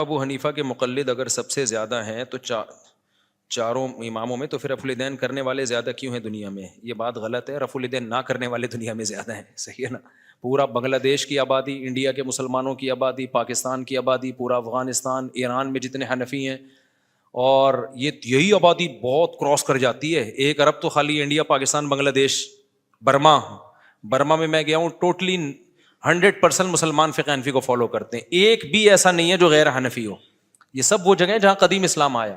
ابو حنیفہ کے مقلد اگر سب سے زیادہ ہیں تو چاروں اماموں میں، تو پھر رفع الیدین کرنے والے زیادہ کیوں ہیں دنیا میں؟ یہ بات غلط ہے، رفع الیدین نہ کرنے والے دنیا میں زیادہ ہیں، صحیح ہے نا؟ پورا بنگلہ دیش کی آبادی، انڈیا کے مسلمانوں کی آبادی، پاکستان کی آبادی، پورا افغانستان، ایران میں جتنے حنفی ہیں، اور یہی آبادی بہت کراس کر جاتی ہے 1 ارب، تو خالی انڈیا، پاکستان، بنگلہ دیش، برما میں گیا ہوں، ٹوٹلی 100% مسلمان فقہ حنفی کو فالو کرتے ہیں، ایک بھی ایسا نہیں ہے جو غیر حنفی ہو۔ یہ سب وہ جگہ جہاں قدیم اسلام آیا۔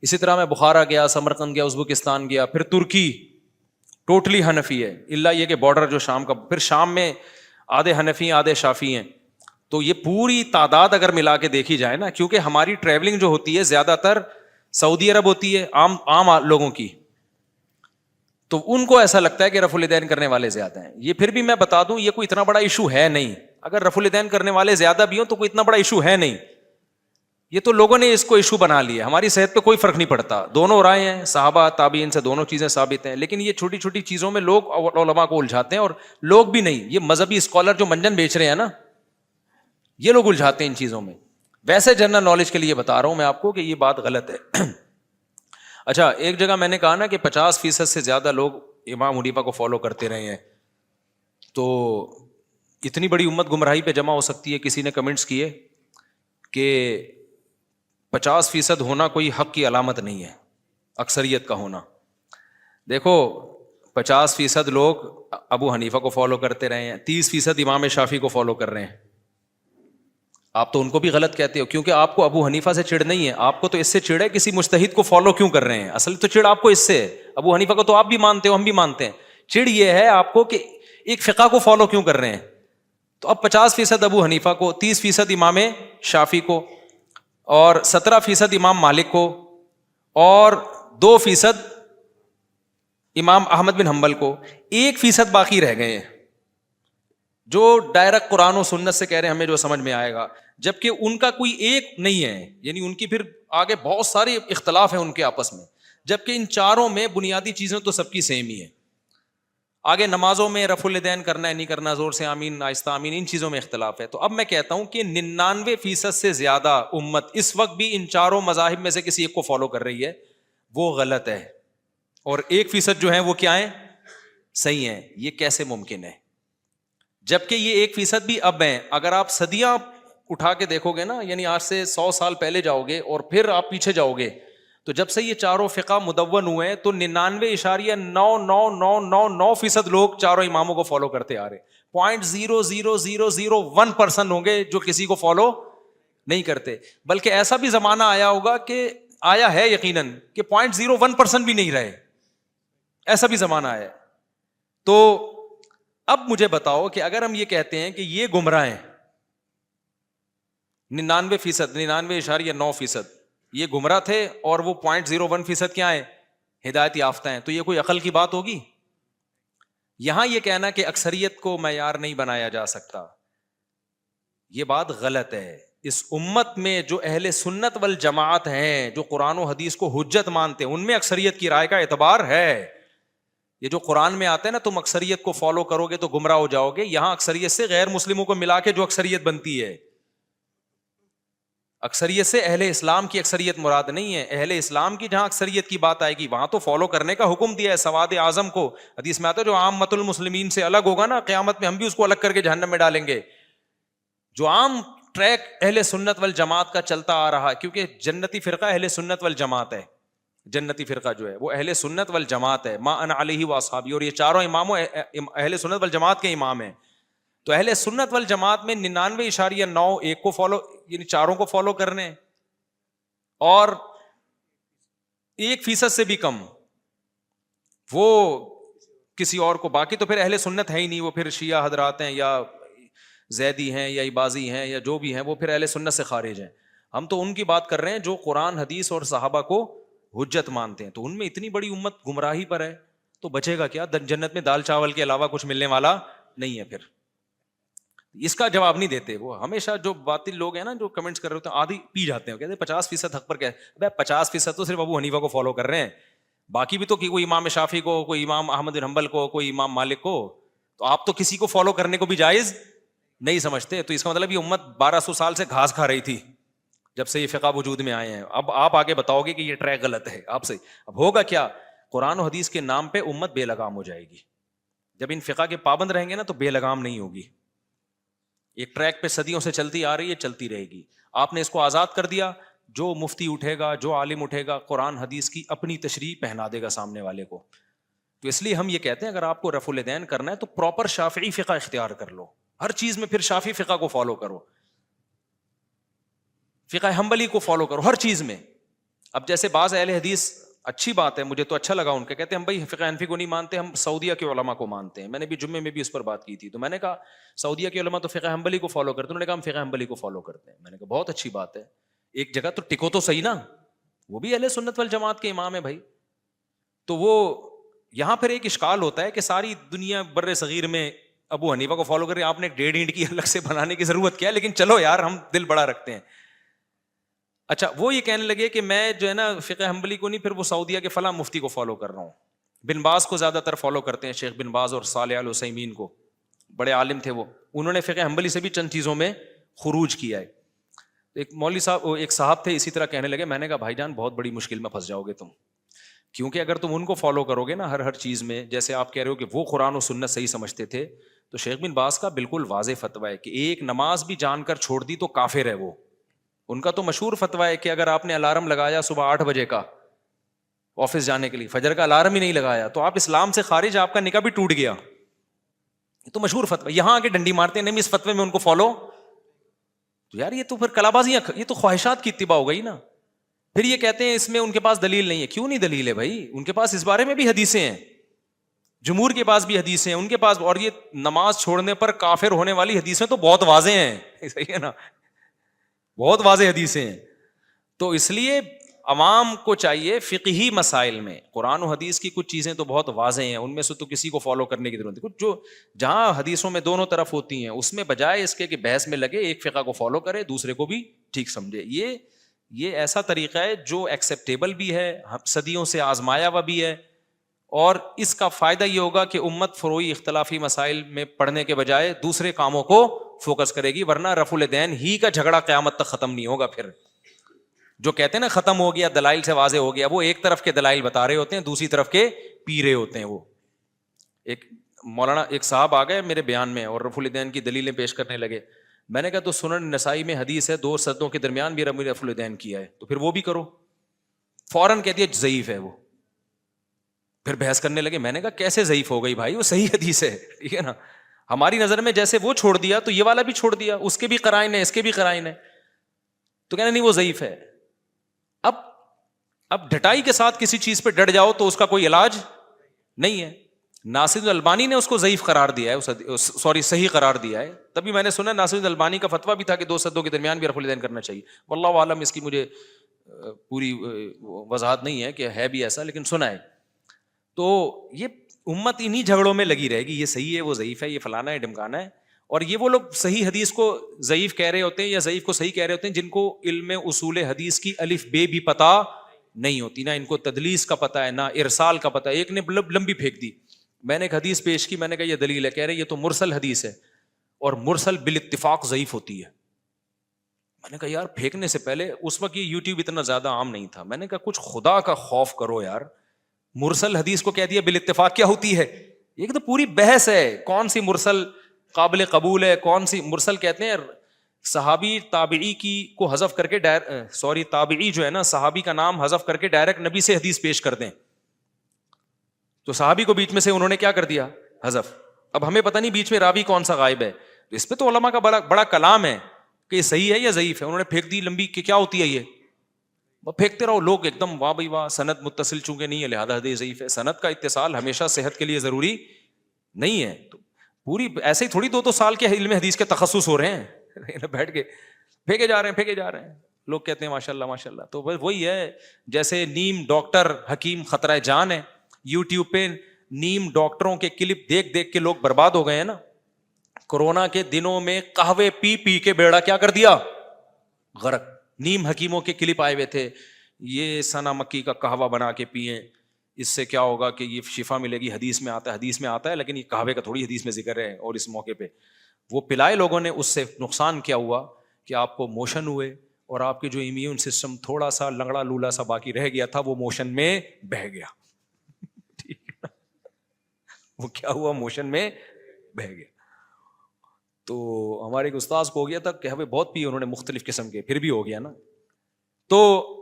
اسی طرح میں بخارا گیا، سمرقند گیا، ازبکستان گیا، پھر ترکی ٹوٹلی حنفی ہے، الا یہ کہ بارڈر جو شام کا، پھر شام میں آدھے حنفی ہیں آدھے شافی ہیں۔ تو یہ پوری تعداد اگر ملا کے دیکھی جائے نا، کیونکہ ہماری ٹریولنگ جو ہوتی ہے زیادہ تر سعودی عرب ہوتی ہے عام لوگوں کی، تو ان کو ایسا لگتا ہے کہ رفع الیدین کرنے والے زیادہ ہیں۔ یہ پھر بھی میں بتا دوں، یہ کوئی اتنا بڑا ایشو ہے نہیں، اگر رفع الیدین کرنے والے زیادہ بھی ہوں تو کوئی اتنا بڑا ایشو ہے نہیں، یہ تو لوگوں نے اس کو ایشو بنا لیا۔ ہماری صحت پہ کوئی فرق نہیں پڑتا، دونوں رائے ہیں، صحابہ تابعین سے دونوں چیزیں ثابت ہیں، لیکن یہ چھوٹی چھوٹی چیزوں میں لوگ علماء کو الجھاتے ہیں، اور لوگ بھی نہیں، یہ مذہبی اسکالر جو منجن بیچ رہے ہیں نا، یہ لوگ الجھاتے ہیں ان چیزوں میں۔ ویسے جنرل نالج کے لیے بتا رہا ہوں میں آپ کو کہ یہ بات غلط ہے۔ اچھا، ایک جگہ میں نے کہا نا کہ 50% سے زیادہ لوگ امام حنیفہ کو فالو کرتے رہے ہیں، تو اتنی بڑی امت گمراہی پہ جمع ہو سکتی ہے۔ کسی نے کمنٹس کیے کہ 50% ہونا کوئی حق کی علامت نہیں ہے، اکثریت کا ہونا۔ دیکھو، 50% لوگ ابو حنیفہ کو فالو کرتے رہے ہیں، 30% امام شافعی کو فالو کر رہے ہیں۔ آپ تو ان کو بھی غلط کہتے ہو، کیونکہ آپ کو ابو حنیفہ سے چڑ نہیں ہے، آپ کو تو اس سے چڑ ہے کسی مجتہد کو فالو کیوں کر رہے ہیں۔ اصل تو چڑ آپ کو اس سے ہے، ابو حنیفہ کو تو آپ بھی مانتے ہو، ہم بھی مانتے ہیں، چڑ یہ ہے آپ کو کہ ایک فقہ کو فالو کیوں کر رہے ہیں۔ تو اب 50% ابو حنیفہ کو، 30% امام شافعی کو، اور 17% امام مالک کو، اور 2% امام احمد بن حنبل کو، 1% باقی رہ گئے ہیں جو ڈائریکٹ قرآن و سنت سے کہہ رہے ہیں ہمیں جو سمجھ میں آئے گا، جبکہ ان کا کوئی ایک نہیں ہے، یعنی ان کی پھر آگے بہت سارے اختلاف ہیں ان کے آپس میں، جبکہ ان چاروں میں بنیادی چیزیں تو سب کی سیم ہی ہے۔ آگے نمازوں میں رفع الیدین کرنا ہے نہیں کرنا، زور سے آمین، آہستہ آمین، ان چیزوں میں اختلاف ہے۔ تو اب میں کہتا ہوں کہ 99% سے زیادہ امت اس وقت بھی ان چاروں مذاہب میں سے کسی ایک کو فالو کر رہی ہے، وہ غلط ہے، اور 1% جو ہے وہ کیا ہے؟ صحیح ہے۔ یہ کیسے ممکن ہے؟ جبکہ یہ 1% بھی اب ہیں۔ اگر آپ صدیاں اٹھا کے دیکھو گے نا، یعنی آج سے 100 سال پہلے جاؤ گے اور پھر آپ پیچھے جاؤ گے، تو جب سے یہ چاروں فقہ مدون ہوئے ہیں تو 99.99999% لوگ چاروں اماموں کو فالو کرتے آ رہے، 0.00001% ہوں گے جو کسی کو فالو نہیں کرتے۔ بلکہ ایسا بھی زمانہ آیا ہوگا کہ آیا ہے یقیناً کہ 0.01% بھی نہیں رہے، ایسا بھی زمانہ آیا۔ تو اب مجھے بتاؤ کہ اگر ہم یہ کہتے ہیں کہ یہ گمراہ ہیں 99.9% یہ گمراہ تھے، اور وہ 0.01% کیا ہے؟ ہدایت یافتہ ہیں، تو یہ کوئی عقل کی بات ہوگی؟ یہاں یہ کہنا کہ اکثریت کو معیار نہیں بنایا جا سکتا، یہ بات غلط ہے۔ اس امت میں جو اہل سنت والجماعت ہیں، جو قرآن و حدیث کو حجت مانتے ہیں، ان میں اکثریت کی رائے کا اعتبار ہے۔ یہ جو قرآن میں آتا ہے نا، تم اکثریت کو فالو کرو گے تو گمراہ ہو جاؤ گے، یہاں اکثریت سے غیر مسلموں کو ملا کے جو اکثریت بنتی ہے، اکثریت سے اہل اسلام کی اکثریت مراد نہیں ہے۔ اہل اسلام کی جہاں اکثریت کی بات آئے گی وہاں تو فالو کرنے کا حکم دیا ہے سواد اعظم کو۔ حدیث میں آتا ہے جو عامۃ المسلمین سے الگ ہوگا نا، قیامت میں ہم بھی اس کو الگ کر کے جہنم میں ڈالیں گے۔ جو عام ٹریک اہل سنت والجماعت کا چلتا آ رہا ہے، کیونکہ جنتی فرقہ اہل سنت والجماعت ہے، جنتی فرقہ جو ہے وہ اہل سنت والجماعت ہے، ما انا علیہ واصحابی، اور یہ چاروں اماموں اہل سنت والجماعت کے امام ہیں۔ تو اہل سنت والجماعت میں 99.9 کو فالو، یعنی چاروں کو فالو کرنے، اور 1% سے بھی کم وہ کسی اور کو، باقی تو پھر اہل سنت ہے ہی نہیں، وہ پھر شیعہ حضرات ہیں یا زیدی ہیں یا عباضی ہیں یا جو بھی ہیں، وہ پھر اہل سنت سے خارج ہیں۔ ہم تو ان کی بات کر رہے ہیں جو قرآن حدیث اور صحابہ کو حجت مانتے ہیں۔ تو ان میں اتنی بڑی امت گمراہی پر ہے تو بچے گا کیا؟ جنت میں دال چاول کے علاوہ کچھ ملنے والا نہیں ہے۔ پھر اس کا جواب نہیں دیتے وہ، ہمیشہ جو باطل لوگ ہیں نا جو کمنٹس کر رہے ہوتے ہیں، آدھی پی جاتے ہیں، کہتے ہیں 50% حق پر کیا ہے؟ 50% تو صرف ابو حنیفہ کو فالو کر رہے ہیں، باقی بھی تو کوئی امام شافعی کو، کوئی امام احمد بن حنبل کو، کوئی امام مالک کو، تو آپ تو کسی کو فالو کرنے کو بھی جائز نہیں سمجھتے۔ تو اس کا مطلب یہ امت 1200 سال سے گھاس کھا رہی تھی، جب سے یہ فقہ وجود میں آئے ہیں. اب آپ آگے بتاؤ گے کہ یہ ٹریک غلط ہے آپ سے. اب ہوگا کیا؟ قرآن و حدیث کے نام پہ امت بے لگام ہو جائے گی. جب ان فقہ کے پابند رہیں گے نا تو بے لگام نہیں ہوگی. ایک ٹریک پہ صدیوں سے چلتی آ رہی ہے, چلتی رہے گی. آپ نے اس کو آزاد کر دیا, جو مفتی اٹھے گا, جو عالم اٹھے گا, قرآن حدیث کی اپنی تشریح پہنا دے گا سامنے والے کو. تو اس لیے ہم یہ کہتے ہیں اگر آپ کو رفع الیدین کرنا ہے تو پراپر شافعی فقہ اختیار کر لو. ہر چیز میں پھر شافعی فقہ کو فالو کرو, فقہ حنبلی کو فالو کرو ہر چیز میں. اب جیسے بعض اہل حدیث, اچھی بات ہے, مجھے تو اچھا لگا ان کے, کہتے ہیں ہم بھائی فقہ حنفی کو نہیں مانتے, ہم سعودیہ کے علماء کو مانتے ہیں. میں نے بھی جمعے میں بھی اس پر بات کی تھی, تو میں نے کہا سعودیہ کے علماء تو فقہ حنبلی کو فالو کرتے ہیں. انہوں نے کہا ہم فقہ حنبلی کو فالو کرتے ہیں. میں نے کہا بہت اچھی بات ہے, ایک جگہ تو ٹکو تو صحیح نا, وہ بھی اہل سنت والجماعت کے امام ہے بھائی. تو وہ یہاں پھر ایک اشکال ہوتا ہے کہ ساری دنیا بر صغیر میں ابو حنیفہ کو فالو کر رہے ہیں, آپ نے 1.5 اینٹ کی الگ سے بنانے کی ضرورت کیا ہے؟ لیکن چلو یار, ہم دل بڑا رکھتے ہیں. اچھا, وہ یہ کہنے لگے کہ میں جو ہے نا فقہ حنبلی کو نہیں, پھر وہ سعودیہ کے فلاں مفتی کو فالو کر رہا ہوں. بن باز کو زیادہ تر فالو کرتے ہیں, شیخ بن باز اور صالح العثیمین کو, بڑے عالم تھے وہ. انہوں نے فقہ حنبلی سے بھی چند چیزوں میں خروج کیا ہے. ایک مولوی صاحب, ایک صاحب تھے, اسی طرح کہنے لگے. میں نے کہا بھائی جان بہت بڑی مشکل میں پھنس جاؤ گے تم, کیونکہ اگر تم ان کو فالو کرو گے نا ہر چیز میں, جیسے آپ کہہ رہے ہو کہ وہ قرآن و سنت صحیح سمجھتے تھے, تو شیخ بن باز کا بالکل واضح فتویٰ ہے کہ ایک نماز بھی جان کر چھوڑ دی تو کافر ہے وہ. ان کا تو مشہور فتویٰ ہے کہ اگر آپ نے الارم لگایا صبح 8 بجے کا آفس جانے کے لیے, فجر کا الارم ہی نہیں لگایا, تو آپ اسلام سے خارج, آپ کا نکاح بھی ٹوٹ گیا. یہ تو مشہور فتویٰ. یہاں آ کے ڈنڈی مارتے ہیں نہیں اس فتوے میں ان کو فالو. تو یار یہ تو پھر کلابازیاں, یہ تو خواہشات کی اتباع ہو گئی نا. پھر یہ کہتے ہیں اس میں ان کے پاس دلیل نہیں ہے. کیوں نہیں دلیل ہے بھائی؟ ان کے پاس اس بارے میں بھی حدیثیں ہیں, جمہور کے پاس بھی حدیثیں ہیں ان کے پاس. اور یہ نماز چھوڑنے پر کافر ہونے والی حدیثیں تو بہت واضح ہیں, صحیح ہے نا, بہت واضح حدیثیں ہیں. تو اس لیے عوام کو چاہیے فقہی مسائل میں قرآن و حدیث کی کچھ چیزیں تو بہت واضح ہیں, ان میں سے تو کسی کو فالو کرنے کی ضرورت ہے. کچھ جو جہاں حدیثوں میں دونوں طرف ہوتی ہیں, اس میں بجائے اس کے کہ بحث میں لگے, ایک فقہ کو فالو کرے, دوسرے کو بھی ٹھیک سمجھے. یہ ایسا طریقہ ہے جو ایکسیپٹیبل بھی ہے, صدیوں سے آزمایا ہوا بھی ہے, اور اس کا فائدہ یہ ہوگا کہ امت فروعی اختلافی مسائل میں پڑھنے کے بجائے دوسرے کاموں کو فوکس کرے گی. ورنہ رفع الیدین ہی کا جھگڑا قیامت تک ختم نہیں ہوگا. پھر جو کہتے ہیں نا ختم ہو گیا, دلائل سے واضح ہو گیا, وہ ایک طرف کے دلائل بتا رہے ہوتے ہیں, دوسری طرف کے پی رہے ہوتے ہیں. وہ ایک مولانا, ایک صاحب آ گئے میرے بیان میں اور رفع الیدین کی دلیلیں پیش کرنے لگے. میں نے کہا تو سنن نسائی میں حدیث ہے 2 سجدوں کے درمیان بھی رفع الیدین کیا ہے, تو پھر وہ بھی کرو. فوراً کہہ دیا ضعیف ہے وہ. پھر بحث کرنے لگے. میں نے کہا کیسے ضعیف ہو گئی بھائی, وہ صحیح حدیث ہے, ٹھیک ہے نا. ہماری نظر میں جیسے وہ چھوڑ دیا تو یہ والا بھی چھوڑ دیا, اس کے بھی قرائن ہے, اس کے بھی قرائن ہے, تو کہنا نہیں وہ ضعیف ہے. اب ڈٹائی کے ساتھ کسی چیز پہ ڈٹ جاؤ تو اس کا کوئی علاج نہیں ہے. ناصر الالبانی نے اس کو ضعیف قرار دیا ہے, صحیح قرار دیا ہے. تبھی میں نے سنا ناصر الالبانی کا فتویٰ بھی تھا کہ 2 سجدوں کے درمیان بھی رفع الیدین کرنا چاہیے. واللہ عالم, اس کی مجھے پوری وضاحت نہیں ہے کہ ہے بھی ایسا, لیکن سنا ہے. تو یہ امت انہی جھگڑوں میں لگی رہے گی, یہ صحیح ہے وہ ضعیف ہے, یہ فلانا ہے ڈمکانا ہے. اور یہ وہ لوگ صحیح حدیث کو ضعیف کہہ رہے ہوتے ہیں یا ضعیف کو صحیح کہہ رہے ہوتے ہیں جن کو علم اصول حدیث کی الف بے بھی پتہ نہیں ہوتی, نہ ان کو تدلیس کا پتہ ہے, نہ ارسال کا پتہ ہے. ایک نے لمبی پھینک دی, میں نے ایک حدیث پیش کی, میں نے کہا یہ دلیل ہے, کہہ رہے یہ تو مرسل حدیث ہے, اور مرسل بالاتفاق ضعیف ہوتی ہے. میں نے کہا یار پھینکنے سے پہلے, اس وقت یہ یوٹیوب اتنا زیادہ عام نہیں تھا, میں نے کہا کچھ خدا کا خوف کرو یار, مرسل حدیث کو کہہ دیا بالاتفاق کیا ہوتی ہے. ایک تو پوری بحث ہے کون سی مرسل قابل قبول ہے, کون سی مرسل کہتے ہیں صحابی تابعی کی کو حذف کر کے تابعی جو ہے نا صحابی کا نام حذف کر کے ڈائریکٹ نبی سے حدیث پیش کر دیں, تو صحابی کو بیچ میں سے انہوں نے کیا کر دیا, حذف. اب ہمیں پتہ نہیں بیچ میں راوی کون سا غائب ہے, اس پہ تو علماء کا بڑا کلام ہے کہ یہ صحیح ہے یا ضعیف ہے. انہوں نے پھینک دی لمبی کہ کیا ہوتی ہے یہ, پھینکتے رہو. لوگ ایک دم واہ بھائی واہ, سند متصل چونکہ نہیں ہے لہذا حدیث ضعیف ہے. سند کا اتصال ہمیشہ صحت کے لیے ضروری نہیں ہے. تو پوری ایسے ہی تھوڑی 2 سال کے علم حدیث کے تخصص ہو رہے ہیں, بیٹھ کے پھینکے جا رہے ہیں. لوگ کہتے ہیں ماشاء اللہ ماشاء اللہ. تو وہی ہے جیسے نیم ڈاکٹر حکیم خطرہ جان ہے, یوٹیوب پہ نیم ڈاکٹروں کے کلپ دیکھ دیکھ کے لوگ برباد ہو گئے ہیں نا. کورونا کے دنوں میں قہوے پی پی کے بیڑا کیا کر دیا, غرق. نیم حکیموں کے کلپ آئے ہوئے تھے, یہ سنا مکی کا قہوہ بنا کے پئیں, اس سے کیا ہوگا کہ یہ شفا ملے گی, حدیث میں آتا ہے لیکن یہ قہوے کا تھوڑی حدیث میں ذکر ہے. اور اس موقع پہ وہ پلائے لوگوں نے, اس سے نقصان کیا ہوا کہ آپ کو موشن ہوئے اور آپ کے جو امیون سسٹم تھوڑا سا لنگڑا لولا سا باقی رہ گیا تھا وہ موشن میں بہہ گیا. ٹھیک ہے نا, وہ کیا ہوا, موشن میں بہہ گیا. تو ہمارے ایک استاذ کو ہو گیا تھا کہ ہمیں بہت پی انہوں نے مختلف قسم کے, پھر بھی ہو گیا نا. تو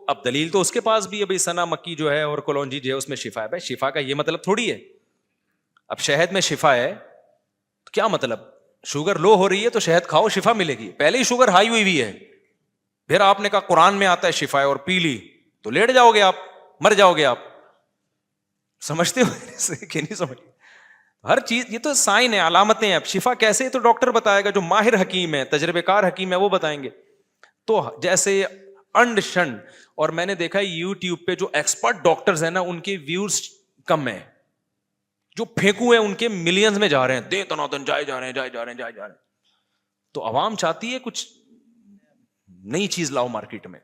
اب دلیل تو اس کے پاس بھی ہے بھائی, سنا مکی جو ہے اور کلونجی جو ہے اس میں شفا ہے. بھائی شفا کا یہ مطلب تھوڑی ہے, اب شہد میں شفا ہے تو کیا مطلب, شوگر لو ہو رہی ہے تو شہد کھاؤ شفا ملے گی, پہلے ہی شوگر ہائی ہوئی ہے, پھر آپ نے کہا قرآن میں آتا ہے شفا ہے اور پی لی تو لیٹ جاؤ گے آپ, مر جاؤ گے آپ. سمجھتے ہو کہ نہیں سمجھ, ہر چیز یہ تو سائن ہے, علامتیں ہیں. اب شفا کیسے تو ڈاکٹر بتائے گا, جو ماہر حکیم ہے تجربے کار حکیم ہے وہ بتائیں گے. تو جیسے انڈ شنڈ, اور میں نے دیکھا یوٹیوب پہ جو ایکسپرٹ ڈاکٹرز ہیں نا ان کے ویوز کم ہیں, جو پھینکو ہیں ان کے ملینز میں جا رہے ہیں, دے تنادن جائے جا رہے ہیں. تو عوام چاہتی ہے کچھ نئی چیز لاؤ مارکیٹ میں.